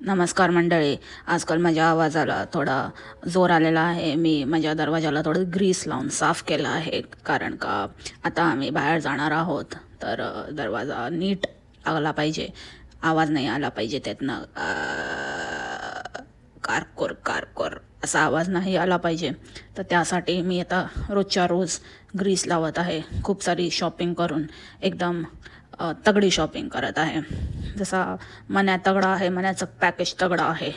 नमस्कार मंडळी. आजकाल माझ्या आवाजाला थोडा जोर आलेला आहे. मी माझ्या दरवाजाला थोडं ग्रीस लावून साफ केलं आहे, कारण का आता आम्ही बाहेर जाणार आहोत. तर दरवाजा नीट आला पाहिजे, आवाज नाही आला पाहिजे त्यातनं कारकोर कारकोर असा आवाज नाही आला पाहिजे. तर त्यासाठी मी आता रोजच्या रोज ग्रीस लावत आहे. खूप सारी शॉपिंग करून एकदम तगडी शॉपिंग करत आहे. जसा मन्या तगडा आहे, मन्याचं पॅकेज तगडं आहे.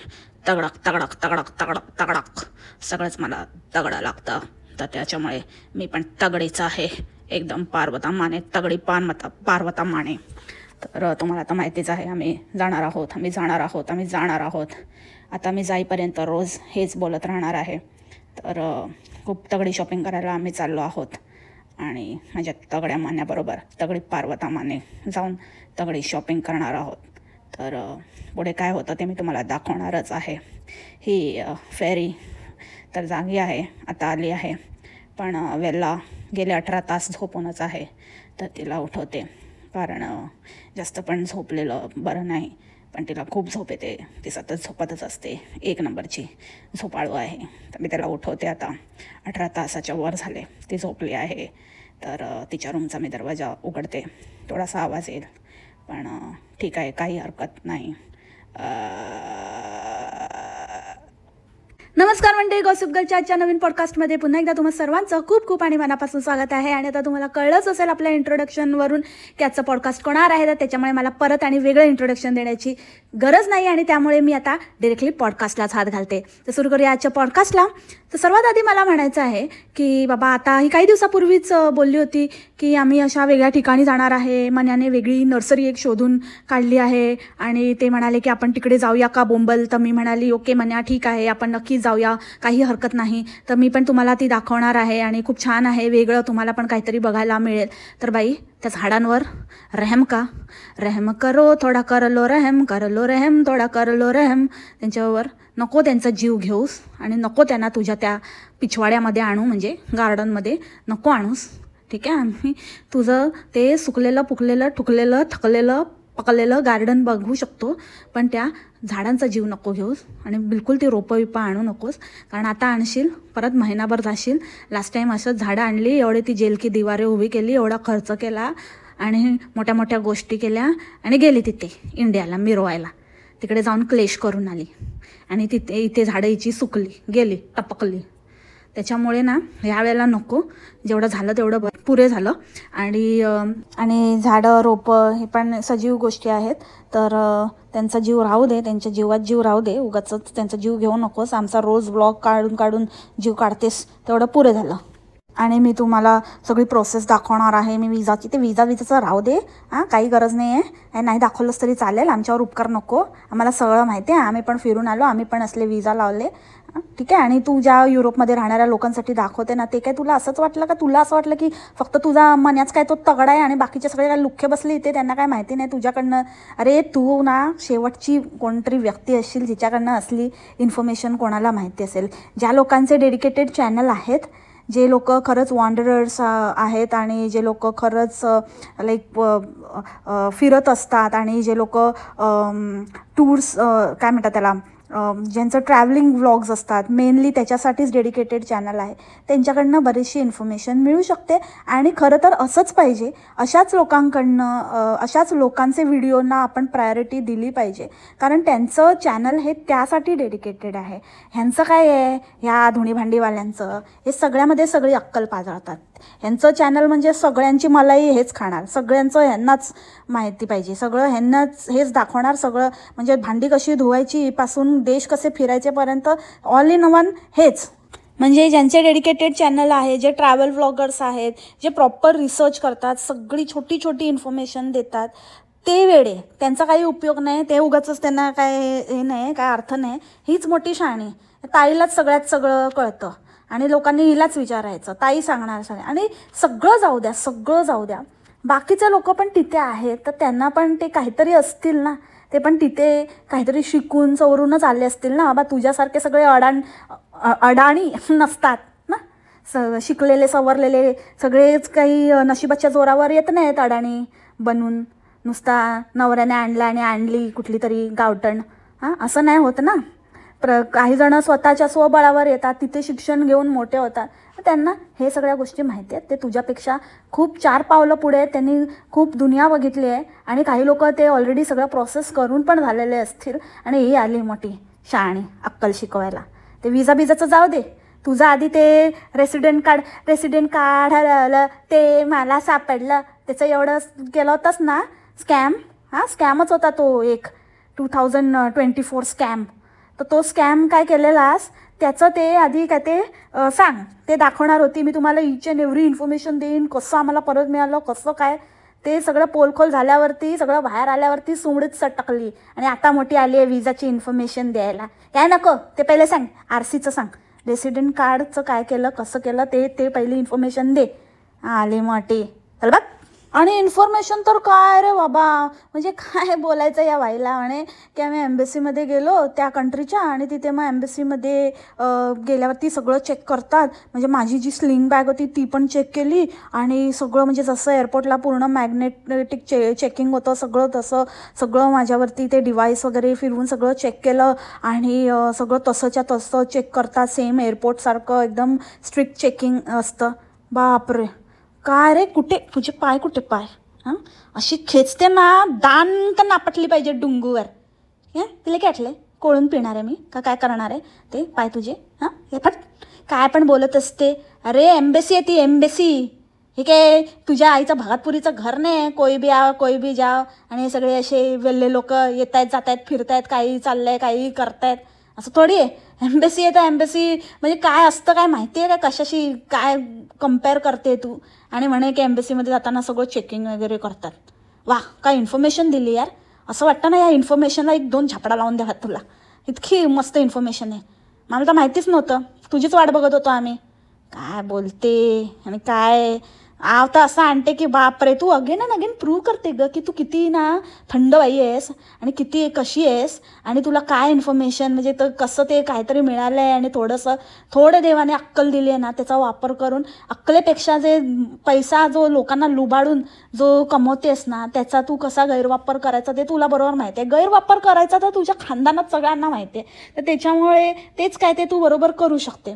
तगडक तगडक तगडक तगडक तगडक सगळंच मला तगडं लागतं. तर त्याच्यामुळे मी पण तगडीच आहे, एकदम पार्वता माने, तगडी पार्वता माने. तर तुम्हाला आता माहितीच आहे, आम्ही जाणार आहोत. आता मी जाईपर्यंत रोज हेच बोलत राहणार आहे. तर खूप तगडी शॉपिंग करायला आम्ही चाललो आहोत आणि माझ्या तगड्या मान्याबरोबर तगडी पार्वता माने जाऊन तगडी शॉपिंग करणार आहोत. तर पुढे काय होतं ते मी तुम्हाला दाखवणारच आहे. ही फेरी तर जागी आहे, आता आली आहे, पण वेल्ला गेले 18 तास झोपूनच आहे. तर तिला उठवते, कारण जास्त पण झोपलेलं बरं नाही. पण तिला खूप झोप येते, ती सतत झोपतच असते. 1 नंबरची झोपाळू आहे. तर मी त्याला उठवते. आता 18 तासाच्या वर झाले, ती झोपली आहे. तर तिच्या रूमचा मी दरवाजा उघडते. थोडासा आवाज येईल, पण ठीक आहे, काही हरकत नाही. नमस्कार मंडळी, गॉसिप गर्लच्या आजच्या नवीन पॉडकास्टमध्ये पुन्हा एकदा तुम्हा सर्वांचं खूप खूप आणि मनापासून स्वागत आहे. आणि आता तुम्हाला कळलंच असेल आपल्या इंट्रोडक्शनवरून की आजचं पॉडकास्ट कोणार आहे. तर त्याच्यामुळे मला परत आणि वेगळं इंट्रोडक्शन देण्याची गरज नाही, आणि त्यामुळे मी आता डिरेक्टली पॉडकास्टलाच हात घालते. तर सुरू करूया आजच्या पॉडकास्टला. तर सर्वात आधी मला म्हणायचं आहे की बाबा, आता ही काही दिवसापूर्वीच बोलली होती की आम्ही अशा वेगळ्या ठिकाणी जाणार आहे. मन्याने वेगळी नर्सरी एक शोधून काढली आहे आणि ते म्हणाले की आपण तिकडे जाऊया का बोंबल. तर मी म्हणाली ओके मन्या, ठीक आहे, आपण नक्कीच जाऊया, काही हरकत नाही. तर मी पण तुम्हाला ती दाखवणार आहे आणि खूप छान आहे, वेगळं, तुम्हाला पण काहीतरी बघायला मिळेल. तर बाई, त्या झाडांवर रहम करो, थोडा करलो रहम, थोडा करलो रहम. त्यांच्यावर नको त्यांचा जीव घेऊस आणि नको त्यांना तुझ्या त्या पिछवाड्यामध्ये आणू, म्हणजे गार्डनमध्ये नको आणूस, ठीक आहे. आम्ही तुझं ते सुकलेलं, पुकलेलं, ठुकलेलं, थकलेलं, पकलेलं गार्डन बघू शकतो, पण त्या झाडांचा जीव नको घेऊस आणि बिलकुल ती रोपं आणू नकोस. कारण आता आणशील, परत महिनाभर जाशील. लास्ट टाईम असंच झाडं आणली, एवढे ती जेल की दिवारे उभी केली, एवढा खर्च केला आणि मोठ्या मोठ्या गोष्टी केल्या आणि गेली तिथे इंडियाला मिरवायला. तिकडे जाऊन क्लेश करून आली आणि इथे झाडं हिची सुकली, गेली, टपकली. त्याच्यामुळे ना ह्यावेळेला नको, जेवढं झालं तेवढं पुरे झालं. आणि झाडं, रोपं हे पण सजीव गोष्टी आहेत. तर त्यांचा जीव राहू दे, त्यांच्या जीवात जीव राहू दे, उगाच त्यांचा जीव घेऊ नकोस. आमचा रोज ब्लॉग काढून जीव काढतेस, तेवढं पुरे झालं. आणि मी तुम्हाला सगळी प्रोसेस दाखवणार आहे. मी विजाचं राहू दे, काही गरज नाही आहे. नाही दाखवलंच तरी चालेल, आमच्यावर उपकार नको. आम्हाला सगळं माहिती आहे, आम्ही पण फिरून आलो, आम्ही पण असले विजा लावले, ठीक आहे. आणि तू ज्या युरोपमध्ये राहणाऱ्या लोकांसाठी दाखवते ना, ते काय तुला असंच वाटलं का? तुला असं वाटलं की फक्त तुझा मन्याच काय तो तगडा आहे आणि बाकीचे सगळे काय लुख्खे बसले इथे, त्यांना काय माहिती नाही तुझ्याकडनं? अरे तू ना शेवटची कोणतरी व्यक्ती असशील जिच्याकडनं असली इन्फॉर्मेशन कोणाला माहिती असेल. ज्या लोकांचे डेडिकेटेड चॅनल आहेत, जे लोक खरंच वॉन्डरर्स आहेत आणि जे लोक खरंच फिरत असतात आणि जे लोक टूर्स काय म्हणतात त्याला, ज्यांचं ट्रॅव्हलिंग व्लॉग्स असतात, मेनली त्याच्यासाठीच डेडिकेटेड चॅनल आहे, त्यांच्याकडनं बरीचशी इन्फॉर्मेशन मिळू शकते. आणि खरं तर असंच पाहिजे, अशाच लोकांचे व्हिडिओना आपण प्रायोरिटी दिली पाहिजे, कारण त्यांचं चॅनल हे त्यासाठी डेडिकेटेड आहे. ह्यांचं काय आहे, ह्या धुणी भांडीवाल्यांचं हे सगळ्यामध्ये सगळी अक्कल पाजळतात. ह्यांचं चॅनल म्हणजे सगळ्यांची मलाई हेच खाणार, सगळ्यांचं ह्यांनाच माहिती पाहिजे, सगळं ह्यांनाच हेच दाखवणार, सगळं म्हणजे भांडी कशी धुवायची पासून देश कसे फिरायचेपर्यंत ऑल इन वन हेच. म्हणजे ज्यांचे डेडिकेटेड चॅनल आहे, जे ट्रॅव्हल व्लॉगर्स आहेत, जे प्रॉपर रिसर्च करतात, सगळी छोटी छोटी इन्फॉर्मेशन देतात, ते वेडे, त्यांचा काही उपयोग नाही. ते उगाचच त्यांना काय हे नाही, काय अर्थ नाही. हीच मोठी शहाणी, ताईलाच सगळं कळतं आणि लोकांनी हिलाच विचारायचं, ताई सांगणार सगळं. आणि सगळं जाऊ द्या, बाकीचे लोक पण तिथे आहेत, तर त्यांना पण ते काहीतरी असतील ना, ते पण तिथे काहीतरी शिकून सवरूनच आले असतील ना. बाबा तुझ्यासारखे सगळे अडाणी नसतात ना, शिकलेले सवरलेले सगळेच काही नशिबाच्या जोरावर येत नाहीत अडाणी बनून. नुसता नवऱ्याने आणला आणि आणली कुठली तरी गावठण हां, असं नाही होत ना. काही जण स्वतःच्या स्वबळावर येतात, तिथे शिक्षण घेऊन मोठे होतात, त्यांना हे सगळ्या गोष्टी माहिती आहेत. ते तुझ्यापेक्षा खूप 4 पावलं पुढे आहेत, त्यांनी खूप दुनिया बघितली आहे आणि काही लोक ते ऑलरेडी सगळं प्रोसेस करून पण झालेले असतील आणि ही आली मोठी शहाणी अक्कल शिकवायला. ते विजाचं जाऊ दे, तुझं आधी ते रेसिडेंट कार्ड हरवलं ते मला सापडलं, त्याचं एवढं केलं होतंस ना स्कॅम. हां, स्कॅमच होता तो एक 2024 स्कॅम. तर तो स्कॅम काय केलेलास त्याचं ते आधी काय ते सांग. ते दाखवणार होती मी तुम्हाला इच अँड एव्हरी इन्फॉर्मेशन देईन, कसं आम्हाला परत मिळालं, कसं काय. ते सगळं पोलखोल झाल्यावरती, सगळं बाहेर आल्यावरती सुमडीत सटकली आणि आता मोठी आली आहे विजाची इन्फॉर्मेशन द्यायला. काय नको ते पहिले सांग, RCचं सांग, रेसिडेंट कार्डचं काय केलं, कसं केलं ते पहिली इन्फॉर्मेशन दे. आली मोठी, चल बघ. आणि इन्फॉर्मेशन तर काय रे बाबा, म्हणजे काय बोलायचं या बाईला. म्हणे की आम्ही एम्बेसीमध्ये गेलो त्या कंट्रीच्या आणि तिथे मग एम्बेसीमध्ये गेल्यावरती सगळं चेक करतात. म्हणजे माझी जी स्लिंग बॅग होती ती पण चेक केली आणि सगळं म्हणजे जसं एअरपोर्टला पूर्ण मॅग्नेटिक चेकिंग होतं सगळं, तसं सगळं माझ्यावरती ते डिव्हाइस वगैरे फिरवून सगळं चेक केलं आणि सगळं तसंच्या तसं चेक करतात. सेम एअरपोर्टसारखं एकदम स्ट्रिक्ट चेकिंग असतं. बापरे, काय रे, कुठे तुझे पाय, कुठे पाय. हां, अशी खेचते ना दान तर नापटली पाहिजे डुंगूवर. हे तिला काय कोळून पिणार आहे मी का काय करणार आहे ते पाय तुझे. हां, हे फट काय पण बोलत असते. अरे एम्बेसी आहे ती, एम्बेसी. हे काय तुझ्या आईचं भागतपुरीचं घर नाही, कोई भी आओ कोई भी जाओ आणि हे सगळे असे वेल्ले लोक येत आहेत जात आहेत फिरत आहेत, काही चाललंय काही करतायत, असं थोडी आहे. एम्बेसी आहे तर एम्बेसी म्हणजे काय असतं काय माहिती आहे का, कशाशी काय कम्पेअर करते तू. आणि म्हणे की एम्बेसीमध्ये जाताना सगळं चेकिंग वगैरे करतात. वा, काय इन्फॉर्मेशन दिली यार. असं वाटतं ना या इन्फॉर्मेशनला 1-2 झापडा लावून द्या तुला. इतकी मस्त इन्फॉर्मेशन आहे, मला तर माहितीच नव्हतं. तुझीच वाट बघत होतो आम्ही. काय बोलते आणि काय आता असं आणते की बापरे. तू अगेन अँड अगेन प्रूव्ह करते ग की तू किती ना थंड बाई आहेस आणि किती कशी आहेस आणि तुला काय इन्फॉर्मेशन म्हणजे तर कसं ते काहीतरी मिळालं आहे आणि थोडं देवाने अक्कल दिली आहे ना, त्याचा वापर करून अक्कलेपेक्षा जे पैसा जो लोकांना लुबाडून जो कमवतेस ना त्याचा तू कसा गैरवापर करायचा ते तुला बरोबर माहिती आहे. गैरवापर करायचा तर तुझ्या खानदानात सगळ्यांना माहिती आहे, तर त्याच्यामुळे तेच काय ते तू बरोबर करू शकते.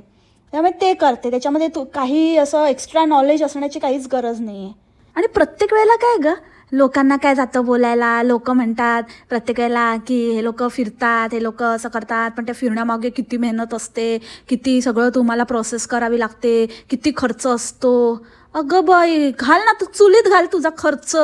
त्यामुळे ते करते, त्याच्यामध्ये तू काही असं एक्स्ट्रा नॉलेज असण्याची काहीच गरज नाही आहे. आणि प्रत्येक वेळेला काय ग, लोकांना काय जातं बोलायला. लोक म्हणतात प्रत्येक वेळेला की हे लोक फिरतात, हे लोक असं करतात, पण त्या फिरण्यामागे किती मेहनत असते, किती सगळं तुम्हाला प्रोसेस करावी लागते, किती खर्च असतो. अगं बाई, घाल ना तू चुलीत घाल तुझा खर्च.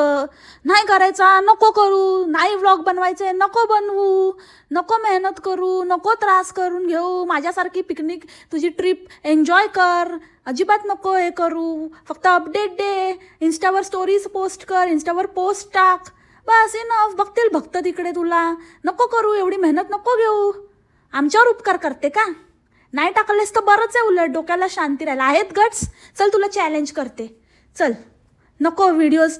नाही करायचा नको करू, नाही व्लॉग बनवायचे नको बनवू, नको मेहनत करू, नको त्रास करून घेऊ. माझ्यासारखी पिकनिक तुझी ट्रिप एन्जॉय कर, अजिबात नको हे करू. फक्त अपडेट दे, इंस्टावर स्टोरीज पोस्ट कर, इंस्टावर पोस्ट टाक, बस इनफ. बघतील भक्त तिकडे तुला. नको करू, एवढी मेहनत नको घेऊ. आमच्यावर उपकार करते का. नाही टाकलेस तर बरंच आहे, उलट डोक्याला शांती राहिला. आहेत गट्स, चल तुला चॅलेंज करते. चल, नको व्हिडिओज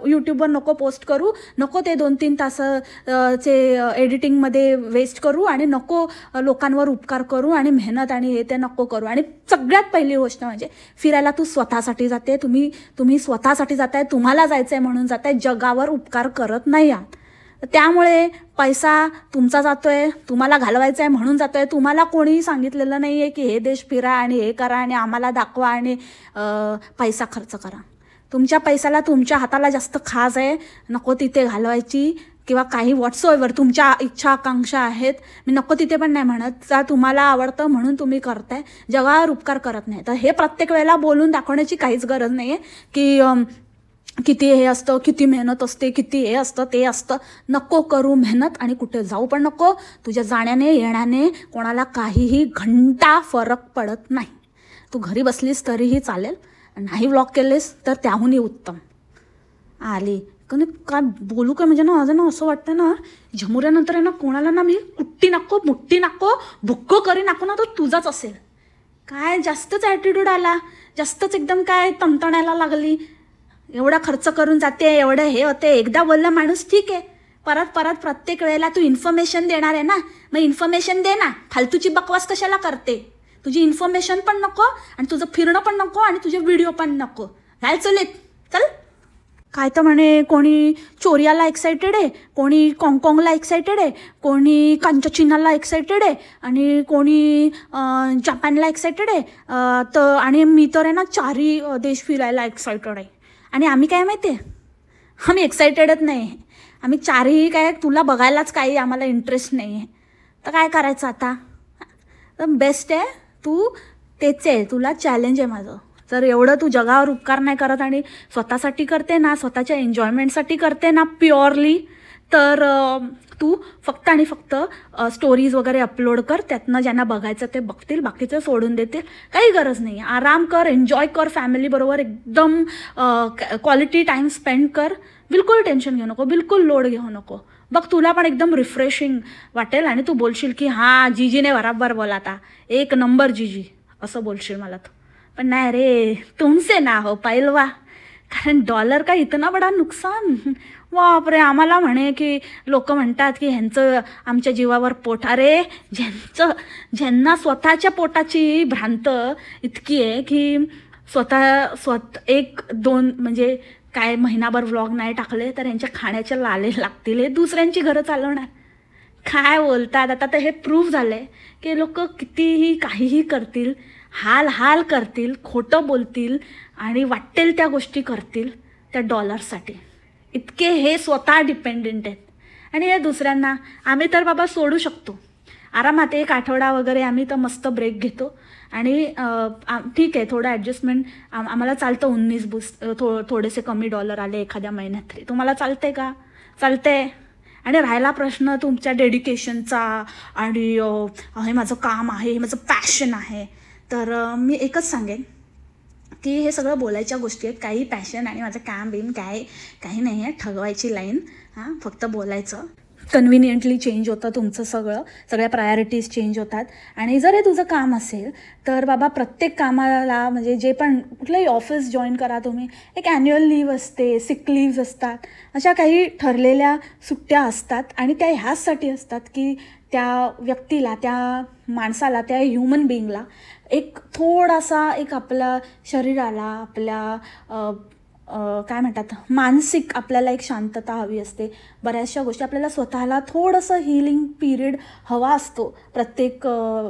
यूट्यूबवर नको पोस्ट करू, नको ते 2-3 तासाचे एडिटिंगमध्ये वेस्ट करू आणि नको लोकांवर उपकार करू आणि मेहनत आणि हे ते नको करू. आणि सगळ्यात पहिली गोष्ट म्हणजे फिरायला तू स्वतःसाठी जाते, तुम्ही स्वतःसाठी जाताय, तुम्हाला जायचं आहे म्हणून जाताय, जगावर उपकार करत नाही आहात. त्यामुळे पैसा तुमचा जातोय, तुम्हाला घालवायचा आहे म्हणून जातोय. तुम्हाला कोणीही सांगितलेलं नाही आहे की हे देश फिरा आणि हे करा आणि आम्हाला दाखवा आणि पैसा खर्च करा. तुमच्या पैशाला तुमच्या हाताला जास्त खाज आहे, नको तिथे घालवायची. किंवा काही व्हॉट्सओव्हर तुमच्या इच्छा आकांक्षा आहेत, मी नको तिथे पण नाही म्हणत, त्या तुम्हाला आवडतं म्हणून तुम्ही करताय, जगावर उपकार करत नाही. तर हे प्रत्येक वेळेला बोलून दाखवण्याची काहीच गरज नाही आहे की किती हे असतं, किती मेहनत असते, किती हे असतं ते असतं. नको करू मेहनत आणि कुठे जाऊ पण नको. तुझ्या जाण्याने येण्याने कोणाला काहीही घंटा फरक पडत नाही. तू घरी बसलीस तरीही चालेल, नाही व्लॉग केलेस तर त्याहूनही उत्तम. आली काय बोलू काय म्हणजे ना, माझं ना असं वाटतं ना झमुऱ्यानंतर आहे ना कोणाला ना मी कुट्टी नको मुट्टी नको भुक्को करी नको ना, तो तुझाच असेल. काय जास्तच ॲटिट्यूड आला, जास्तच एकदम काय तणतणायला लागली. एवढा खर्च करून जाते, एवढं हे होते. एकदा बोलला माणूस ठीक आहे, परत परत प्रत्येक वेळेला तू इन्फॉर्मेशन देणार आहे ना, मग इन्फॉर्मेशन दे ना. फालतूची बकवास कशाला करते. तुझी इन्फॉर्मेशन पण नको आणि तुझं फिरणं पण नको आणि तुझे व्हिडिओ पण नको. घाल चलेत, चल. काय तर म्हणे कोणी चोरियाला एक्सायटेड आहे, कोणी काँगकाँगला एक्सायटेड आहे, कोणी कांचचिनाला एक्सायटेड आहे आणि कोणी जपानला एक्सायटेड आहे. तर आणि मी तर आहे ना 4ही देश फिरायला एक्सायटेड आहे. आणि आम्ही काय माहिती आहे, आम्ही एक्सायटेडच नाही आहे. आम्ही 4ही काय तुला बघायलाच काही आम्हाला इंटरेस्ट नाही आहे. तर काय करायचं आता. तर बेस्ट आहे तू तेच आहे, तुला चॅलेंज आहे माझं. जर एवढं तू जगावर उपकार नाही करत आणि स्वतःसाठी करते ना, स्वतःच्या एन्जॉयमेंटसाठी करते ना प्युअरली, तर तू फक्त आणि फक्त स्टोरीज वगैरे अपलोड कर. त्यातनं ज्यांना बघायचं ते बघतील, बाकीचं सोडून देतील. काही गरज नाही. आराम कर, एन्जॉय कर, फॅमिलीबरोबर एकदम क्वालिटी टाईम स्पेंड कर. बिलकुल टेन्शन घेऊ नको, बिलकुल लोड घेऊ नको. बघ तुला पण एकदम रिफ्रेशिंग वाटेल आणि तू बोलशील की हां जीजीने बराबर बोला आता, 1 नंबर जीजी असं बोलशील मला तू. पण नाही रे, तुमसे ना हो पैलवा. कारण डॉलर का इतना बडा नुकसान. बापरे, आम्हाला म्हणे की लोक म्हणतात की ह्यांचं आमच्या जीवावर पोट. अरे ज्यांना स्वतःच्या पोटाची भ्रांत इतकी आहे की स्वतः 1-2 म्हणजे काय महिनाभर व्लॉग नाही टाकले तर यांच्या खाण्याचे लाले लागतील, हे दुसऱ्यांची घरं चालवणार. काय बोलतात आता. तर हे प्रूफ झालं आहे की लोक कितीही काहीही करतील, हाल करतील, खोटं बोलतील आणि वाटेल त्या गोष्टी करतील त्या डॉलरसाठी. इतके हे स्वतः डिपेंडेंट आहेत. आणि हे दुसऱ्यांना आम्ही तर बाबा सोडू शकतो आरामात. 1 आठवडा वगैरे आम्ही तर मस्त ब्रेक घेतो आणि ठीक आहे थोडं ॲडजस्टमेंट आम्हाला चालतं. 19 थोडेसे कमी डॉलर आले एखाद्या महिन्यात तरी तुम्हाला चालते का? चालते. आणि राहिला प्रश्न तुमच्या डेडिकेशनचा आणि हे माझं काम आहे, हे माझं पॅशन आहे, तर मी एकच सांगेन की हे सगळं बोलायच्या गोष्टी आहेत. काही पॅशन आणि माझं काम बिम काही नाही आहे. ठगवायची लाईन. हां, फक्त बोलायचं. कन्व्हिनियंटली चेंज होतं तुमचं सगळ्या प्रायोरिटीज चेंज होतात. आणि जर हे तुझं काम असेल तर बाबा प्रत्येक कामाला म्हणजे जे पण कुठलंही ऑफिस जॉईन करा तुम्ही, एक ॲन्युअल लीव्ह असते, सिक लीव्ज असतात, अशा काही ठरलेल्या सुट्ट्या असतात. आणि त्या ह्याचसाठी असतात की त्या व्यक्तीला, त्या माणसाला, त्या ह्युमन बिईंगला एक थोडासा एक आपल्या शरीराला, आपल्या काय म्हणतात मानसिक आपल्याला एक शांतता हवी असते. बऱ्याचशा गोष्टी आपल्याला स्वतःला थोडंसं हिलिंग पिरियड हवा असतो प्रत्येक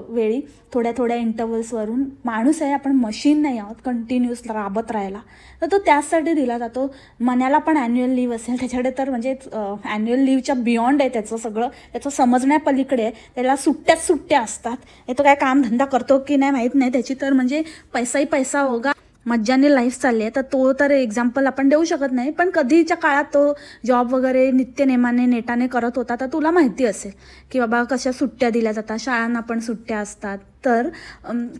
वेळी, थोड्या इंटरव्हल्सवरून. माणूस आहे, आपण मशीन नाही आहोत कंटिन्यूअस राबत राहायला. तर तो त्याचसाठी दिला जातो. मनाला पण ॲन्युअल लीव्ह असेल त्याच्याकडे तर म्हणजे ॲन्युअल लीव्हच्या बियॉन्ड आहे त्याचं सगळं, त्याचं समजण्यापलीकडे आहे. त्याला सुट्ट्या असतात. हे तो काय कामधंदा करतो की नाही माहीत नाही त्याची, तर म्हणजे पैसाही पैसा होगा, मज्जाने लाईफ चालली आहे. तर तो तर एक्झाम्पल आपण देऊ शकत नाही. पण कधीच्या काळात तो जॉब वगैरे नित्यनेमाने नेटाने करत होता, तर तुला माहिती असेल की बाबा कशा सुट्ट्या दिल्या जातात. शाळांना पण सुट्ट्या असतात. तर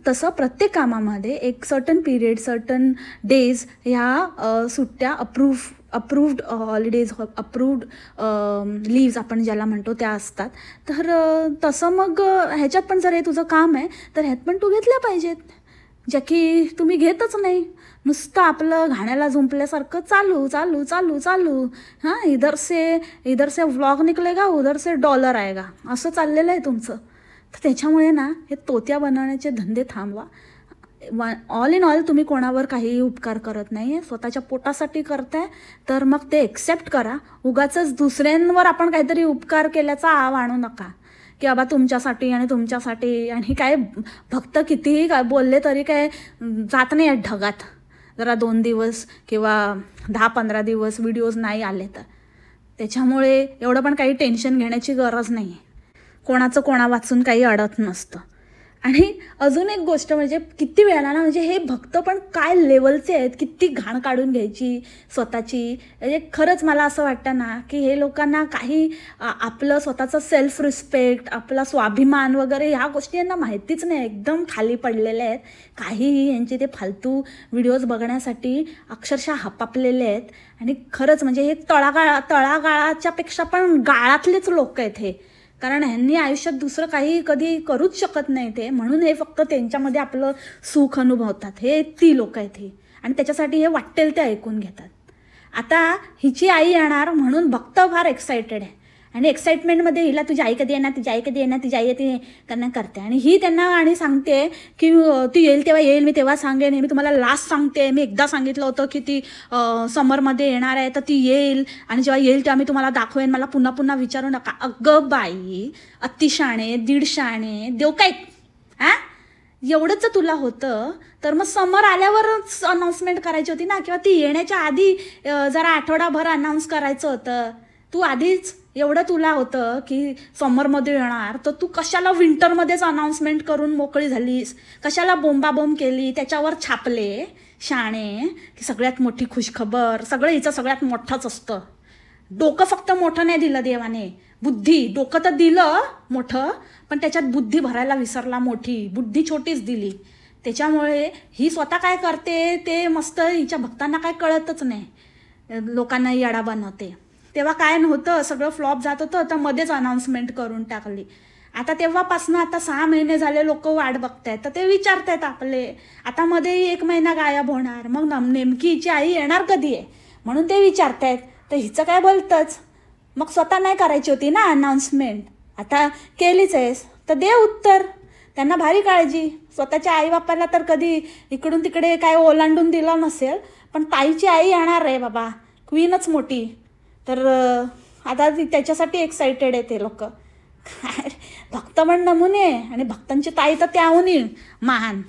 तसं प्रत्येक कामामध्ये एक सर्टन पिरियड, सर्टन डेज ह्या सुट्ट्या अप्रूव्ड हॉलिडेज, अप्रूव्ड लीव्ज आपण ज्याला म्हणतो त्या असतात. तर तसं मग ह्याच्यात पण जर हे तुझं काम आहे तर ह्यात पण तू घेतल्या पाहिजेत, ज्या की तुम्ही घेतच नाही. नुसतं आपलं घाण्याला झुंपल्यासारखं चालू. हां, इधर से व्लॉग निकलेगा, उधर से डॉलर आएगा, असं चाललेलं आहे तुमचं. तर त्याच्यामुळे ना हे तोत्या बनवण्याचे धंदे थांबवा. ऑल इन ऑल तुम्ही कोणावर काही उपकार करत नाही आहे, स्वतःच्या पोटासाठी करताय, तर मग ते एक्सेप्ट करा. उगाचच दुसऱ्यांवर आपण काहीतरी उपकार केल्याचा आव आणू नका की बाबा तुमच्यासाठी आणि काय भक्त कितीही काय बोलले तरी काय जात नाही आहेत ढगात. जरा 2 दिवस किंवा 10-15 दिवस व्हिडिओज नाही आले तर त्याच्यामुळे एवढं पण काही टेन्शन घेण्याची गरज नाही आहे. कोणाचं कोणा वाचून काही अडत नसतं. आणि अजून एक गोष्ट म्हणजे किती वेळाला ना, म्हणजे हे भक्त पण काय लेवलचे आहेत, किती घाण काढून घ्यायची स्वतःची. म्हणजे खरंच मला असं वाटतं ना की हे लोकांना काही आपलं स्वतःचं सेल्फ रिस्पेक्ट, आपला स्वाभिमान वगैरे ह्या गोष्टी यांना माहितीच नाही. एकदम खाली पडलेले आहेत. काहीही यांचे ते फालतू व्हिडिओज बघण्यासाठी अक्षरशः हापापलेले आहेत. आणि खरंच म्हणजे हे तळागाळाच्या पेक्षा पण गाळातलेच लोक आहेत हे. कारण ह्यांनी आयुष्यात दुसरं काही कधी करूच शकत नाही ते, म्हणून हे फक्त त्यांच्यामध्ये आपलं सुख अनुभवतात. हे ती लोक आहेत ही. आणि त्याच्यासाठी हे वाटेल ते ऐकून घेतात. आता हिची आई येणार म्हणून भक्त फार एक्सायटेड आहे आणि एक्साइटमेंटमध्ये हिला तुझी आई कधी येणार, तुझी आई कधी येणार, तुझी आई येते त्यांना करते. आणि ही त्यांना आणि सांगते की ती येईल तेव्हा येईल, मी तेव्हा सांगेन. मी तुम्हाला लास्ट सांगते, मी एकदा सांगितलं होतं की ती समरमध्ये येणार आहे, तर ती येईल आणि जेव्हा येईल तेव्हा मी तुम्हाला दाखवेन, मला पुन्हा पुन्हा विचारू नका. अगं बाई, अतिशाणे, दीडशाणे, देव काय हां, एवढंच तुला होतं तर मग समर आल्यावरच अनाऊन्समेंट करायची होती ना, किंवा ती येण्याच्या आधी जरा आठवडाभर अनाऊन्स करायचं होतं. तू आधीच एवढं तुला होतं की समरमध्ये येणार, तर तू कशाला विंटरमध्येच अनाऊन्समेंट करून मोकळी झालीस, कशाला बोंबाबोंब केली, त्याच्यावर छापले शाणे की सगळ्यात मोठी खुशखबर, सगळं हिचं सगळ्यात मोठंच असतं. डोकं फक्त मोठं नाही दिलं देवाने, बुद्धी. डोकं तर दिलं मोठं, पण त्याच्यात बुद्धी भरायला विसरला, मोठी बुद्धी छोटीच दिली. त्याच्यामुळे ही स्वतः काय करते ते मस्त हिच्या भक्तांना काय कळतच नाही, लोकांना येडा बनवते. तेव्हा काय नव्हतं, सगळं फ्लॉप जात होतं, तर मध्येच अनाऊन्समेंट करून टाकली. आता तेव्हापासून आता 6 महिने झाले लोक वाट बघतायत, तर ते विचारतायत आपले, आता मध्ये 1 महिना गायब होणार, मग नेमकी हिची आई येणार कधी आहे म्हणून ते विचारतायत. तर हिचं काय बोलतंच, मग स्वतः नाही करायची होती ना अनाऊन्समेंट, आता केलीच आहेस तर दे उत्तर. त्यांना भारी काळजी, स्वतःच्या आईबापाला तर कधी इकडून तिकडे काय ओलांडून दिलं नसेल, पण ताईची आई येणार आहे बाबा, क्वीनच मोठी, तर आता त्याच्यासाठी एक्साइटेड आहे ते लोक. भक्त पण नमुने आणि भक्तांची ताई तर त्याहूनही महान.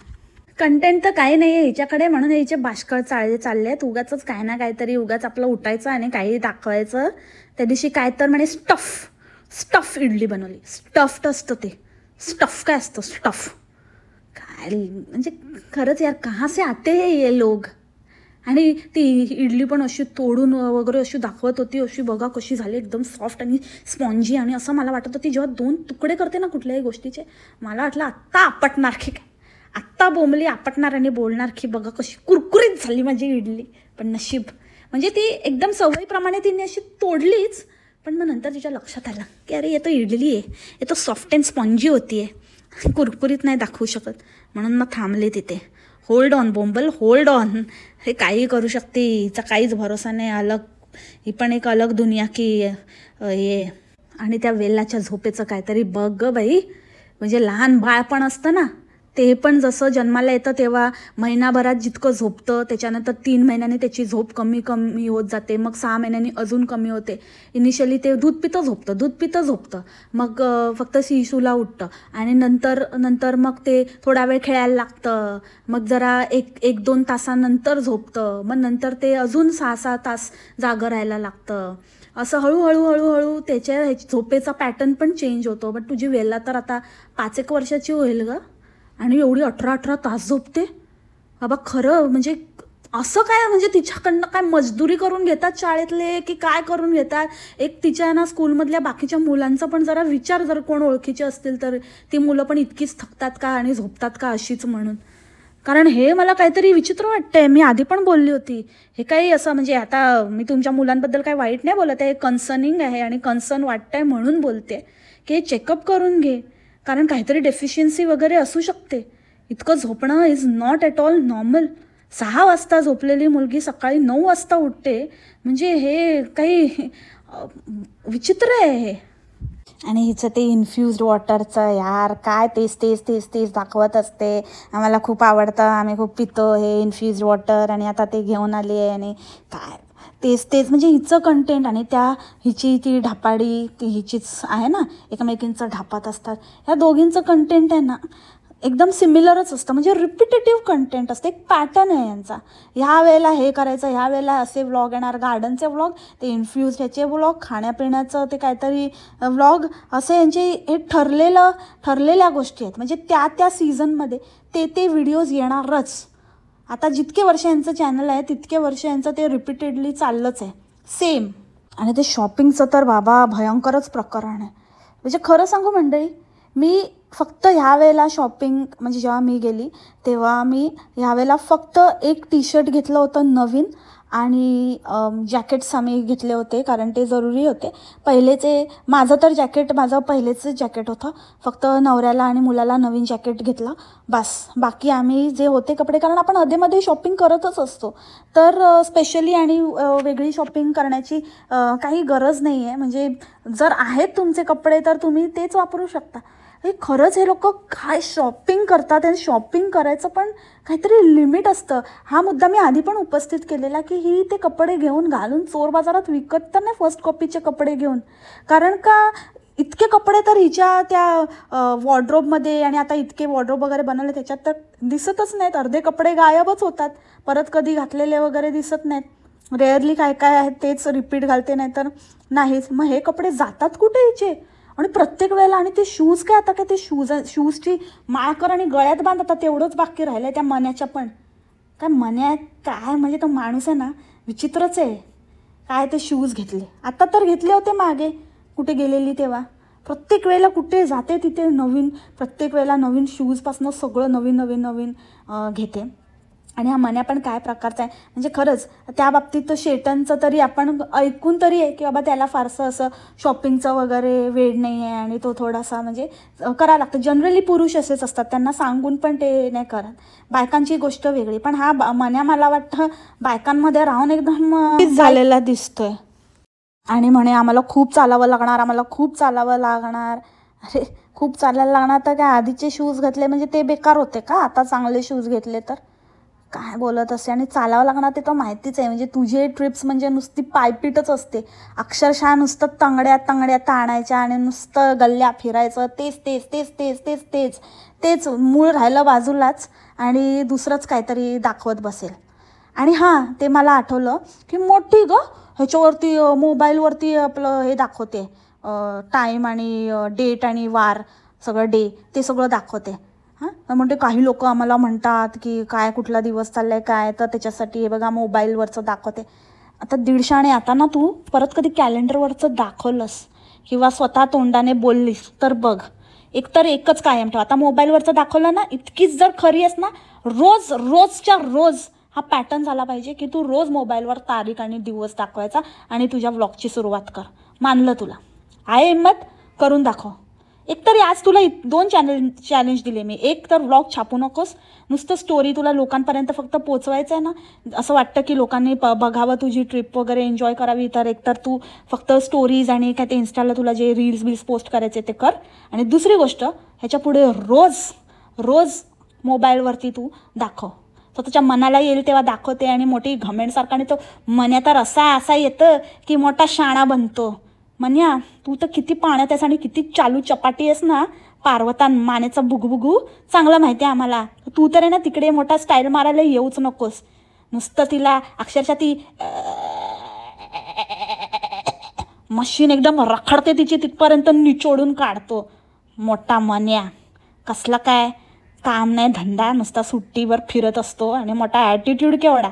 कंटेंट तर काही नाही आहे हिच्याकडे, म्हणून हिचे बाष्कळ चालले आहेत. उगाच काय ना काहीतरी उगाच आपलं उठायचं आणि काही दाखवायचं. त्या दिवशी काय तर म्हणे स्टफ इडली बनवली. स्टफ्ड असतं ते, स्टफ काय असतं स्टफ, काय म्हणजे खरंच यार, कहाँ से आते हैं ये लोग. आणि ती इडली पण अशी तोडून वगैरे अशी दाखवत होती, अशी बघा कशी झाली, एकदम सॉफ्ट आणि स्पॉन्जी. आणि असं मला वाटत होती जेव्हा 2 तुकडे करते ना कुठल्याही गोष्टीचे, मला वाटलं आत्ता आपटणार की काय, आत्ता बोंबली आपटणार आणि बोलणार की बघा कशी कुरकुरीत झाली माझी इडली. पण नशीब म्हणजे ती एकदम सवयीप्रमाणे तिने अशी तोडलीच, पण मग नंतर तिच्या लक्षात आलं की अरे ये तो इडली आहे, ये तो सॉफ्ट अँड स्पॉन्जी होती आहे, कुरकुरीत नाही दाखवू शकत. म्हणून मग थांबले तिथे. होल्ड ऑन बोंबल, होल्ड ऑन, हे काही करू शकते, हिचा काहीच भरोसा नाही. अलग, ही पण एक अलग दुनिया की हे. आणि त्या वेलाच्या झोपेचं काहीतरी बघ बाई, म्हणजे लहान बाळ पण असतं ना, ते पण जसं जन्माला येतं तेव्हा महिनाभरात जितकं झोपतं, त्याच्यानंतर 3 महिन्यांनी त्याची झोप कमी होत जाते, मग 6 महिन्यांनी अजून कमी होते. इनिशियली ते दूध पितं झोपतं, मग फक्त शिशूला उठतं, आणि नंतर मग ते थोडा वेळ खेळायला लागतं, मग जरा 1-2 तासानंतर झोपतं, मग नंतर ते अजून 6-6 तास जागं राहायला लागतं. असं हळूहळू त्याच्या झोपेचा पॅटर्न पण चेंज होतो. बट तुझी वेला तर आता 5-1 वर्षाची होईल ग, आणि एवढी 18 तास झोपते बाबा. खरं म्हणजे असं काय, म्हणजे तिच्याकडनं काय मजदुरी करून घेतात शाळेतले की काय करून घेतात. एक तिच्या ना स्कूलमधल्या बाकीच्या मुलांचा पण जरा विचार, जर कोण ओळखीचे असतील तर ती मुलं पण इतकीच थकतात का आणि झोपतात का अशीच म्हणून. कारण हे मला काहीतरी विचित्र वाटतंय. मी आधी पण बोलली होती, हे काही असं म्हणजे आता मी तुमच्या मुलांबद्दल काही वाईट नाही बोलत आहे, कन्सर्निंग आहे आणि कन्सर्न वाटतंय म्हणून बोलते की हे चेकअप करून घे, कारण काहीतरी डेफिशियन्सी वगैरे असू शकते. इतकं झोपणं is not at all normal. 6 वाजता झोपलेली मुलगी सकाळी 9 वाजता उठते, म्हणजे हे काही विचित्र आहे हे. आणि हिचं ते इन्फ्युज्ड वॉटरचं यार काय तेच दाखवत असते. आम्हाला खूप आवडतं, आम्ही खूप पितो हे इन्फ्युज्ड वॉटर, आणि आता ते घेऊन आली आहे आणि काय तेच म्हणजे हिचं कंटेंट. आणि हिची ती ढापाडी ती हिचीच आहे ना, एकमेकींचं ढापात असतात. ह्या दोघींचं कंटेंट आहे ना एकदम सिमिलरच असतं, म्हणजे रिपिटेटिव्ह कंटेंट असतं, एक पॅटर्न आहे यांचा. ह्या वेळेला हे करायचं, ह्या वेळेला असे व्लॉग येणार, गार्डनचे व्लॉग, ते इन्फ्युज ह्याचे व्लॉग, खाण्यापिण्याचं ते काहीतरी व्लॉग, असे यांचे हे ठरलेल्या गोष्टी आहेत. म्हणजे त्या सीझनमध्ये ते व्हिडिओज येणारच. आता जितके वर्ष यांचं चॅनल आहे तितके वर्ष यांचं ते रिपीटेडली चाललंच आहे सेम. आणि ते शॉपिंगचं तर बाबा भयंकरच प्रकरण आहे. म्हणजे खरं सांगू मंडळी, मी फक्त ह्या वेळेला शॉपिंग, म्हणजे जेव्हा मी गेली तेव्हा मी ह्यावेळेला फक्त एक टी-शर्ट घेतलं होतं नवीन, आणि जॅकेट्स आम्ही घेतले होते कारण ते जरुरी होते. माझं तर जॅकेट माझं पहिलेच जॅकेट होतं, फक्त नवऱ्याला आणि मुलाला नवीन जॅकेट घेतलं बस. बाकी आम्ही जे होते कपडे, कारण आपण अधेमध्ये शॉपिंग करतच असतो, तर स्पेशली आणि वेगळी शॉपिंग करण्याची काही गरज नाही आहे. म्हणजे जर आहेत तुमचे कपडे तर तुम्ही तेच वापरू शकता. खरंच हे लोक काय शॉपिंग करतात, आणि शॉपिंग करायचं पण काहीतरी लिमिट असतं. हा मुद्दा मी आधी पण उपस्थित केलेला की ही ते कपडे घेऊन घालून चोर बाजारात विकत तर नाही फर्स्ट कॉपीचे कपडे घेऊन, कारण का इतके कपडे तर हिच्या त्या वॉर्ड्रोबमध्ये, आणि आता इतके वॉर्ड्रोब वगैरे बनवले त्याच्यात तर दिसतच नाहीत. अर्धे कपडे गायबच होतात, परत कधी घातलेले वगैरे दिसत नाहीत. रेअरली काय काय आहेत तेच रिपीट घालते, नाही तर नाहीच. मग हे कपडे जातात कुठे हिचे? आणि प्रत्येक वेळेला, आणि ते शूज काय, आता काय ते शूजची माळकर आणि गळ्यात बांधतात तेवढंच बाकी राहिलं आहे त्या मन्याच्या. पण काय मन्या काय, म्हणजे तो माणूस आहे ना विचित्रच आहे. काय ते शूज घेतले, आता तर घेतले होते मागे कुठे गेलेली तेव्हा. प्रत्येक वेळेला कुठे जाते तिथे नवीन, प्रत्येक वेळेला नवीन शूजपासनं सगळं नवीन नवीन नवीन घेते. आणि हा मन्या पण काय प्रकारचा आहे, म्हणजे खरंच त्या बाबतीत शेटनचं तरी आपण ऐकून तरी आहे की बाबा त्याला फारसं असं शॉपिंगचं वगैरे वेळ नाही आहे, आणि तो थोडासा म्हणजे करावं लागतं. जनरली पुरुष असेच असतात, त्यांना सांगून पण ते नाही करत. बायकांची गोष्ट वेगळी, पण हा मन्या मला वाटतं बायकांमध्ये राहून एकदम झालेला दिसतोय. आणि म्हणे आम्हाला खूप चालावं लागणार, आम्हाला खूप चालावं लागणार. अरे खूप चालायला लागणार तर काय, आधीचे शूज घेतले म्हणजे ते बेकार होते का? आता चांगले शूज घेतले तर काय बोलत असते. आणि चालावं लागणार ते तर माहितीच आहे. म्हणजे तुझे ट्रिप्स म्हणजे नुसती पायपीटच असते, अक्षरशः नुसतं तंगड्या ताणायच्या आणि नुसतं गल्ल्या फिरायचं, तेच तेच तेच तेच तेच तेच तेच मूळ राहिलं बाजूलाच, आणि दुसरंच काहीतरी दाखवत बसेल. आणि हां, ते मला आठवलं की मोठी ह्याच्यावरती मोबाईलवरती आपलं हे दाखवते, टाईम आणि डेट आणि वार, सगळं डे ते सगळं दाखवते. हां, म्हणजे काही लोक आम्हाला म्हणतात की काय कुठला दिवस चाललाय काय, तर त्याच्यासाठी हे बघा मोबाईलवरचं दाखवते. आता 150 आणि आता ना तू परत कधी कॅलेंडरवरचं दाखवलंस किंवा स्वतः तोंडाने बोललीस तर बघ, एकतर एकच कायम ठेव. आता मोबाईलवरचं दाखवलं ना, इतकीच जर खरी आहेस ना, रोजच्या रोज हा पॅटर्न झाला पाहिजे की तू रोज मोबाईलवर तारीख आणि दिवस दाखवायचा आणि तुझ्या व्लॉगची सुरुवात कर. मानलं तुला, आहे हिंमत, करून दाखव. एकतरी आज तुला 2 चॅलेंज दिले मी. एक तर व्लॉग छापू नकोस, नुसतं स्टोरी तुला लोकांपर्यंत फक्त पोचवायचं आहे ना, असं वाटतं की लोकांनी बघावं तुझी ट्रिप वगैरे एन्जॉय करावी, तर एकतर तू फक्त स्टोरीज आणि काय ते इन्स्टाला तुला जे रील्स पोस्ट करायचे ते कर. आणि दुसरी गोष्ट, ह्याच्या पुढे रोज मोबाईलवरती तू दाखव. स्वतःच्या मनाला येईल तेव्हा दाखवते, आणि मोठी घमेंडसारखा, आणि तो मन्या तर असा येतं की मोठा शाणा बनतो. मन्या तू तर किती पाण्यात आहेस आणि किती चालू चपाटी आहेस ना, पार्वता मानेचा बुगबुगू चांगलं माहिती आहे आम्हाला. तू तर आहे ना तिकडे मोठा स्टाईल मारायला येऊच नकोस. नुसतं तिला अक्षरशः ती मशीन एकदम रखडते तिची, तिथपर्यंत निचोडून काढतो मोठा मन्या. कसला काय काम नाही धंदा, नुसता सुट्टीवर फिरत असतो, आणि मोठा ॲटिट्यूड केवढा.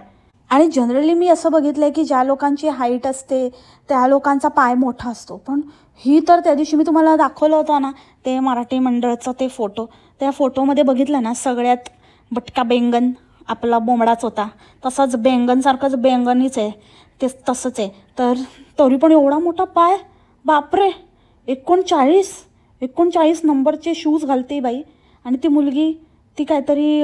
आणि जनरली मी असं बघितलं आहे की ज्या लोकांची हाईट असते त्या लोकांचा पाय मोठा असतो, पण ही तर त्या दिवशी मी तुम्हाला दाखवलं होतं ना ते मराठी मंडळचं ते फोटो, त्या फोटोमध्ये बघितलं ना सगळ्यात बटका बेंगन आपला बोंबडाच होता, तसंच बेंगनसारखंच बेंगनीच आहे ते, तसंच आहे. तर तरी पण एवढा मोठा पाय, बापरे. 39 नंबरचे शूज घालते बाई. आणि ती मुलगी ती काहीतरी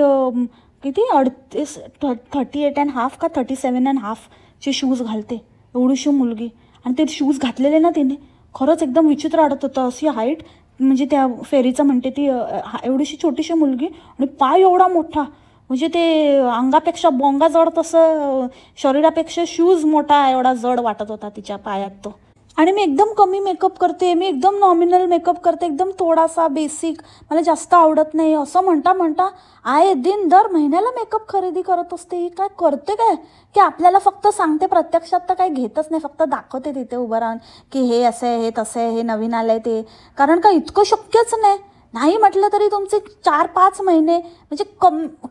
किती 38.5 का 37.5चे शूज घालते, एवढीशी मुलगी. आणि ते शूज घातलेले ना तिने, खरंच एकदम विचित्र वाटत होतं. अशी हाईट, म्हणजे त्या फेरीचं म्हणते ती एवढीशी छोटीशी मुलगी आणि पाय एवढा मोठा, म्हणजे ते अंगापेक्षा बोंगा जड तसं शरीरापेक्षा शूज मोठा एवढा जड वाटत होता तिच्या पायात तो. आणि मी एकदम कमी मेकअप करते, मी एकदम नॉमिनल मेकअप करते, एकदम थोडासा बेसिक, मला जास्त आवडत नाही असं म्हणता दर महिन्याला मेकअप खरेदी करत असते. ही काय करते काय की आपल्याला फक्त सांगते, प्रत्यक्षात तर काही घेतच नाही, फक्त दाखवते तिथे उभं राहून की हे असं आहे, हे तसं आहे, हे नवीन आलं आहे ते. कारण का इतकं शक्यच नाही म्हटलं तरी तुमचे 4-5 महिने, म्हणजे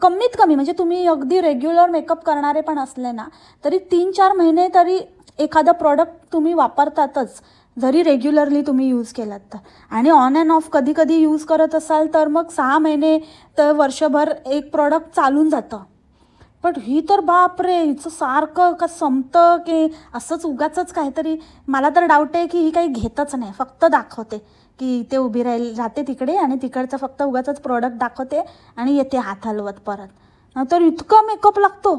कमीत कमी, म्हणजे तुम्ही अगदी रेग्युलर मेकअप करणारे पण असले ना तरी 3-4 महिने तरी एखादं प्रॉडक्ट तुम्ही वापरतातच, जरी रेग्युलरली तुम्ही यूज केलात तर. आणि ऑन अँड ऑफ कधी कधी यूज करत असाल तर मग 6 महिने तर वर्षभर एक प्रॉडक्ट चालून जातं. पण ही तर बापरे, हिचं सारखं का संपतं की असंच उगाचच काहीतरी. मला तर डाऊट आहे की ही काही घेतच नाही, फक्त दाखवते की ते उभी राहते तिकडे आणि तिकडचं फक्त उगाचच प्रोडक्ट दाखवते आणि येते हात हलवत परत. नाहीतर इतकं मेकअप लागतो.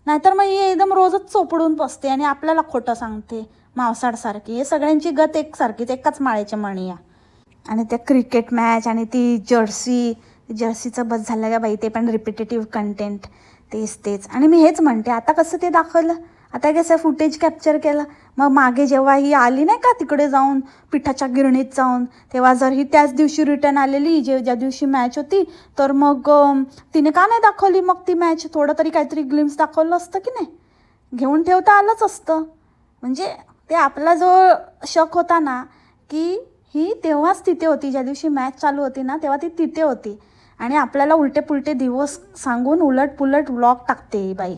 नाहीतर मग ही एकदम रोजच चोपडून बसते आणि आपल्याला खोटं सांगते मावसाडसारखी. हे सगळ्यांची गत एकसारखीच, एकाच माळेच्या मणी या. आणि त्या क्रिकेट मॅच आणि ती जर्सीचं बस झालं का बाई, ते पण रिपिटेटिव्ह कंटेंट, तेच. आणि मी हेच म्हणते, आता कसं ते दाखवलं, आता कसं फुटेज कॅप्चर केलं. मग मागे जेव्हा ही आली नाही का तिकडे जाऊन पिठाच्या गिरणीत जाऊन, तेव्हा जर ही त्याच दिवशी रिटर्न आलेली ज्या दिवशी मॅच होती, तर मग तिने का नाही दाखवली मग ती मॅच? थोडं तरी काहीतरी ग्लिम्स दाखवलं असतं की नाही, घेऊन ठेवता आलंच असतं. म्हणजे ते आपला जो शक होता ना की ही तेव्हाच तिथे होती, ज्या दिवशी मॅच चालू होती ना तेव्हा ती तिथे होती, आणि आपल्याला उलटे पुलटे दिवस सांगून उलट पुलट व्लॉग टाकते ही बाई.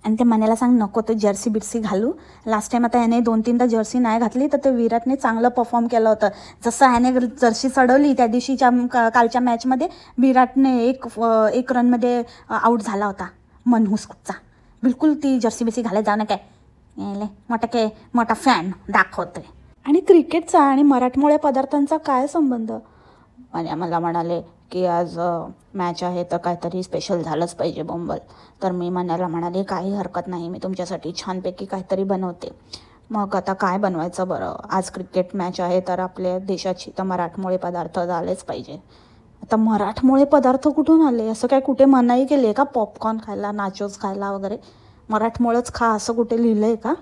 आणि ते मनाला सांग नको ते जर्सी बिर्सी घालू. लास्ट टाइम आता याने 2-3दा जर्सी नाही घातली, तर ते विराटने चांगलं परफॉर्म केलं होतं. जसं ह्याने जर्सी चढवली त्या दिवशीच्या कालच्या मॅचमध्ये, विराटने एक रनमध्ये आऊट झाला होता मनहुसचा. बिलकुल ती जर्सी बिर्सी घालायला जाणं काय मोठा फॅन दाखवतोय. आणि क्रिकेटचा आणि मराठमोळ्या पदार्थांचा काय संबंध? आणि मला म्हणाले की आज मॅच आहे तर काहीतरी स्पेशल झालंच पाहिजे बोंबल. तर मी मनाला म्हणाले काही हरकत नाही, मी तुमच्यासाठी छानपैकी काहीतरी बनवते. मग आता काय बनवायचं बरं? आज क्रिकेट मॅच आहे तर आपल्या देशाची तर मराठमोळे पदार्थ झालेच पाहिजे. आता मराठमोळे पदार्थ कुठून आले? असं काय कुठे मनाई केली आहे का पॉपकॉर्न खायला, नाचोस खायला वगैरे? मराठमोळंच खा असं कुठे लिहिलं आहे का?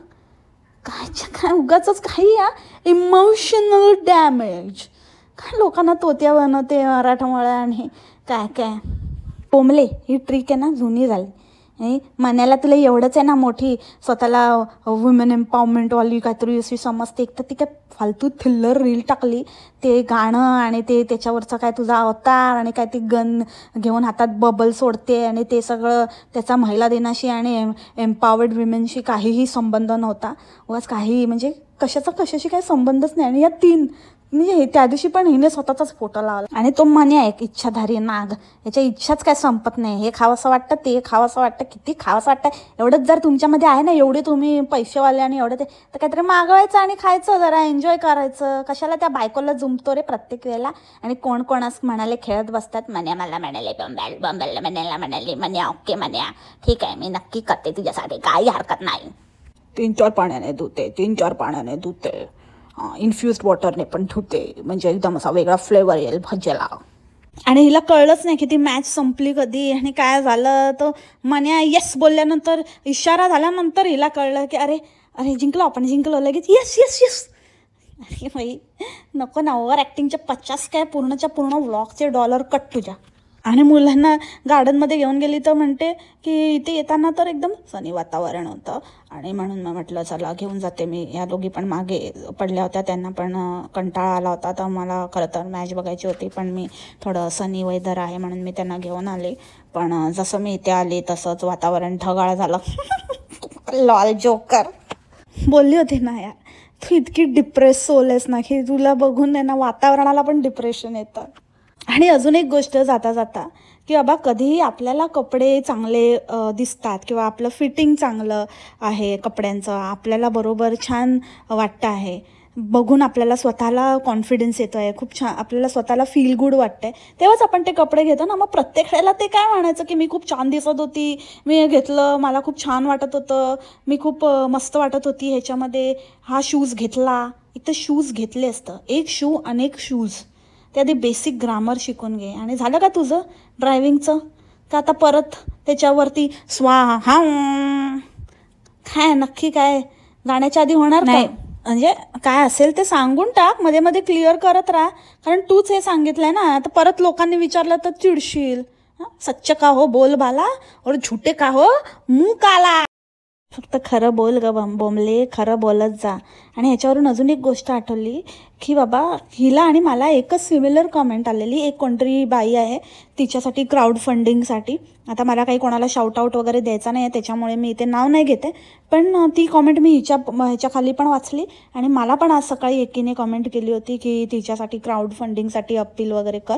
काय उगाचच काही या इमोशनल डॅमेज. काय लोकांना तोत्या बनवते मराठमोळ्या आणि काय पोमले. ही ट्रिक आहे ना जुनी झाली. मनाला तुला एवढंच आहे ना मोठी स्वतःला वुमेन एम्पॉवरमेंटवाली काहीतरी अशी समजते, एक तर ती काय फालतू थिल्लर रील टाकली, ते गाणं आणि ते त्याच्यावरचा काय तुझा अवतार आणि काय ती गन घेऊन हातात बबल सोडते आणि ते सगळं त्याचा महिला दिनाशी आणि एम्पॉवर्ड विमेनशी काहीही संबंध नव्हता. उगाच काही म्हणजे कशाशी काही संबंधच नाही. आणि या 3 म्हणजे त्या दिवशी पण हिने स्वतःचाच फोटो लावला. आणि तो मन्या एक इच्छाधारी नाग, याच्या इच्छाच काय संपत नाही. हे खावंसं वाटतं, ते खावंसं वाटतं, किती खावंसं वाटतं. एवढंच जर तुमच्यामध्ये आहे ना, एवढे तुम्ही पैसेवाले आणि एवढं ते, तर काहीतरी मागवायचं आणि खायचं, जरा एन्जॉय करायचं. कशाला त्या बायकोला जुंपतो रे प्रत्येक वेळेला? आणि कोण असं म्हणाले खेळत बसतात. मन्या मला म्हणाले बंबल मन्याला म्हणाले मन्या ओके मन्या ठीक आहे, मी नक्की करते तुझ्यासाठी, काही हरकत नाही. 3-4 पाण्याने धुते, इन्फ्युज्ड वॉटरने पण धुते, म्हणजे एकदम असा वेगळा फ्लेवर येईल भज्याला. आणि हिला कळलंच नाही की ती मॅच संपली कधी आणि काय झालं. तो मन्या येस बोलल्यानंतर, इशारा झाल्यानंतर हिला कळलं की अरे आपण जिंकलो. लगेच येस. अरे बाई नको ना, ओव्हर ॲक्टिंगच्या 50 काय पूर्णच्या पूर्ण व्लॉगचे $, कट तुझ्या. आणि मुलांना गार्डनमध्ये घेऊन गेली तर म्हणते की इथे येताना तर एकदम सनी वातावरण होतं, आणि म्हणून मग म्हटलं चला घेऊन जाते मी. या दोघी पण मागे पडल्या होत्या, त्यांना पण कंटाळा आला होता. तर मला खरं तर मॅच बघायची होती, पण मी थोडं सनी वेदर आहे म्हणून मी त्यांना घेऊन आले. पण जसं मी इथे आले तसंच वातावरण ढगाळ झालं. लॉल जोकर बोलली होती ना यार, तू इतकी डिप्रेस सोल आहेस ना की तुला बघून आहे ना वातावरणाला पण डिप्रेशन येतं. आणि अजून एक गोष्ट जाता की बाबा कधीही आपल्याला कपडे चांगले दिसतात किंवा आपलं फिटिंग चांगलं आहे कपड्यांचं, आपल्याला बरोबर छान वाटतं आहे, बघून आपल्याला स्वतःला कॉन्फिडन्स येतो आहे, खूप छान आपल्याला स्वतःला फील गुड वाटतं आहे, तेव्हाच आपण ते कपडे घेतो ना. मग प्रत्येक वेळेला ते काय म्हणायचं की मी खूप छान दिसत होती, मी घेतलं, मला खूप छान वाटत होतं, मी खूप मस्त वाटत होती ह्याच्यामध्ये, हा शूज घेतला. एक तर शूज घेतले असतं, एक शू अनेक शूज, ते आधी बेसिक ग्रामर शिकून घे. आणि झालं का तुझं ड्रायव्हिंगचं? का आता परत त्याच्यावरती स्वाहा काय नक्की काय जाण्याच्या आधी होणार नाही? म्हणजे काय असेल ते सांगून टाक, मध्ये क्लिअर करत राहा, कारण तूच हे सांगितलंय ना. आता परत लोकांनी विचारलं तर चिडशील. सच्च का हो बोल बाला और झुटे का हो मुंह काला. फक्त खरं बोल ग बोंबले, खरं बोलत जा. आणि ह्याच्यावरून अजून एक गोष्ट आठवली की बाबा हिला आणि मला एकच सिमिलर कॉमेंट आलेली. एक कोणतरी बाई आहे तिच्यासाठी क्राऊड फंडिंगसाठी. आता मला काही कोणाला शाउटआउट वगैरे द्यायचा नाही आहे, त्याच्यामुळे मी इथे नाव नाही घेते. पण ती कॉमेंट मी ह्याच्या खाली पण वाचली आणि मला पण आज सकाळी एकीने कॉमेंट केली होती की तिच्यासाठी क्राऊड फंडिंगसाठी अपील वगैरे कर.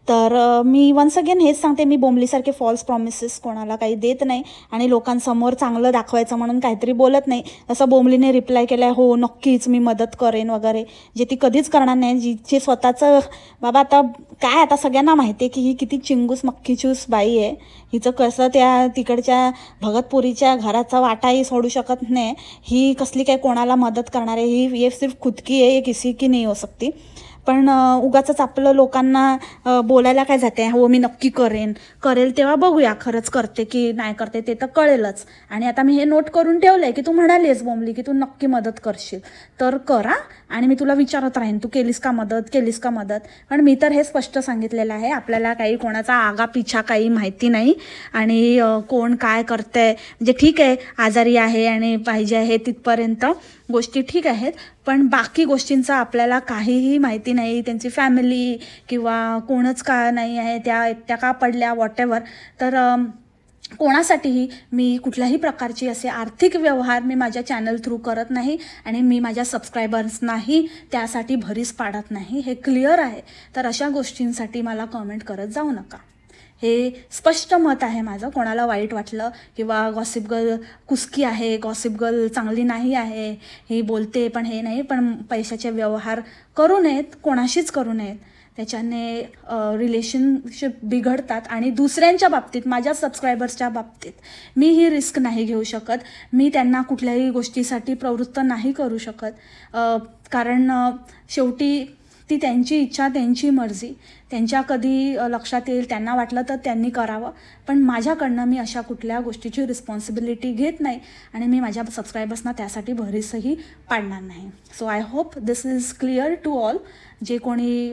तर मी वन्स अगेन हेच सांगते, मी बोंबलीसारखे फॉल्स प्रॉमिसेस कोणाला काही देत नाही आणि लोकांसमोर चांगलं दाखवायचं म्हणून काहीतरी बोलत नाही. असं बोंबलीने रिप्लाय केला आहे, हो नक्कीच मी मदत करेन वगैरे, जे ती कधीच करणार नाही. जिचे स्वतःचं बाबा आता काय, आता सगळ्यांना माहिती आहे की ही किती चिंगूस मक्खीचूस बाई आहे. हिचं कसं त्या तिकडच्या भगतपुरीच्या घराचा वाटाही सोडू शकत नाही. ही कसली काय कोणाला मदत करणार आहे? ही ये सिर्फ खुद की आहे, ये किसी की नाही हो सकती. पण उगाचच आपलं लोकांना बोलायला काय जाते, हो मी नक्की करेल तेव्हा बघूया खरंच करते की नाही करते ते तर कळेलच. आणि आता मी हे नोट करून ठेवलं आहे की तू म्हणालीस बोंबली की तू नक्की मदत करशील, तर करा. आणि मी तुला विचारत राहीन तू केलीस का मदत. पण मी तर हे स्पष्ट सांगितलेलं आहे, आपल्याला काही कोणाचा आगापिछा काही माहिती नाही. आणि कोण काय करतंय म्हणजे ठीक आहे, आजारी आहे आणि पाहिजे आहे तिथपर्यंत गोष्टी ठीक आहेत, पण बाकी गोष्टींचा आपल्याला काहीही माहिती नाही. त्यांची फॅमिली किंवा कोणच का नाही आहे, त्या एकट्या का पडल्या वॉटेवर. तर कोणासाठीही मी कुठल्याही प्रकारची असे आर्थिक व्यवहार मी माझ्या चॅनल थ्रू करत नाही आणि मी माझ्या सबस्क्रायबर्सनाही त्यासाठी भरीस पाडत नाही, हे क्लिअर आहे. तर अशा गोष्टींसाठी मला कमेंट करत जाऊ नका, हे स्पष्ट मत आहे माझं. कोणाला वाईट वाटलं किंवा गॉसिप गर्ल कुस्की आहे, गॉसिप गर्ल चांगली नाही आहे, ही बोलते पण हे नाही, पण पैशाचे व्यवहार करू नयेत, कोणाशीच करू नयेत. त्याच्याने रिलेशनशिप बिघडतात आणि दुसऱ्यांच्या बाबतीत, माझ्या सबस्क्रायबर्सच्या बाबतीत मी ही रिस्क नाही घेऊ शकत. मी त्यांना कुठल्याही गोष्टीसाठी प्रवृत्त नाही करू शकत, कारण शेवटी ती त्यांची इच्छा, त्यांची मर्जी, त्यांच्या कधी लक्षात येईल, त्यांना वाटलं तर त्यांनी करावं. पण माझ्याकडनं मी अशा कुठल्या गोष्टीची रिस्पॉन्सिबिलिटी घेत नाही आणि मी माझ्या सबस्क्रायबर्सना त्यासाठी भरीसही पाडणार नाही. So I hope this is clear to all. जे कोणी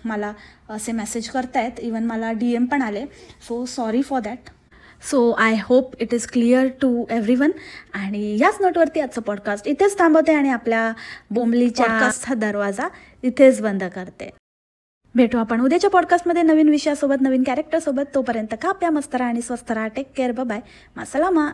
मला असे मेसेज करतायत, इवन मला DM पण आले, so sorry for that. So I hope it is clear to everyone. आणि याच नोटवरती आजचं पॉडकास्ट इथेच थांबवते आणि आपल्या बोंबलीच्या पॉडकास्टचा दरवाजा इथेच बंद करते. भेटू आपण उद्याच्या पॉडकास्टमध्ये नवीन विषयासोबत, नवीन कॅरेक्टरसोबत. तोपर्यंत काप्या, मस्त राहा आणि स्वस्थ राहा. Take care, bye. मासलामा.